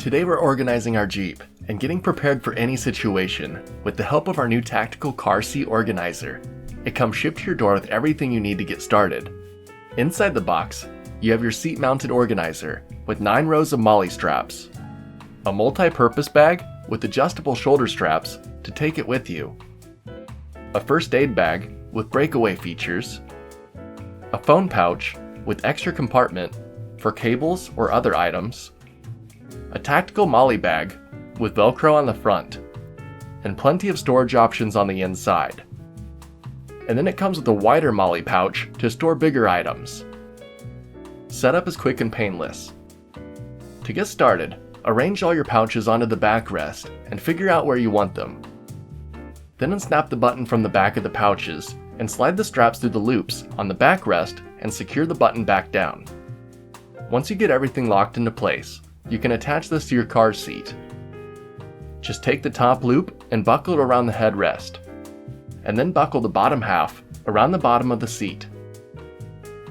Today we're organizing our Jeep and getting prepared for any situation with the help of our new tactical car seat organizer. It comes shipped to your door with everything you need to get started. Inside the box, you have your seat-mounted organizer with 9 rows of MOLLE straps, a multi-purpose bag with adjustable shoulder straps to take it with you, a first aid bag with breakaway features, a phone pouch with extra compartment for cables or other items, a tactical MOLLE bag with Velcro on the front, and plenty of storage options on the inside. And then it comes with a wider MOLLE pouch to store bigger items. Setup is quick and painless. To get started, arrange all your pouches onto the backrest and figure out where you want them. Then unsnap the button from the back of the pouches and slide the straps through the loops on the backrest and secure the button back down. Once you get everything locked into place, you can attach this to your car seat. Just take the top loop and buckle it around the headrest, and then buckle the bottom half around the bottom of the seat.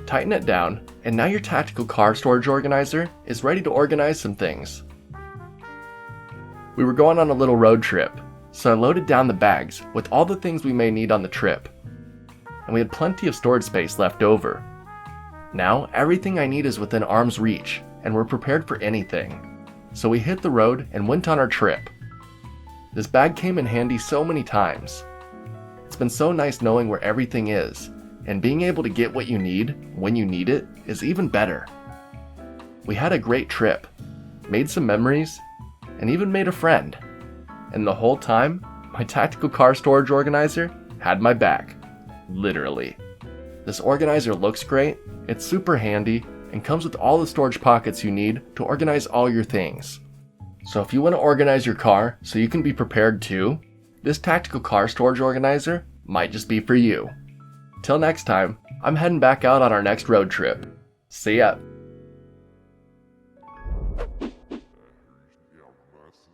Tighten it down, and now your tactical car storage organizer is ready to organize some things. We were going on a little road trip, so I loaded down the bags with all the things we may need on the trip, and we had plenty of storage space left over. Now everything I need is within arm's reach, and we're prepared for anything. So we hit the road and went on our trip. This bag came in handy so many times. It's been so nice knowing where everything is, and being able to get what you need when you need it is even better. We had a great trip, made some memories, and even made a friend. And the whole time, my tactical car storage organizer had my back. Literally. This organizer looks great, it's super handy, and comes with all the storage pockets you need to organize all your things. So if you want to organize your car so you can be prepared too, this tactical car storage organizer might just be for you. Till next time, I'm heading back out on our next road trip. See ya! Ja, maar ze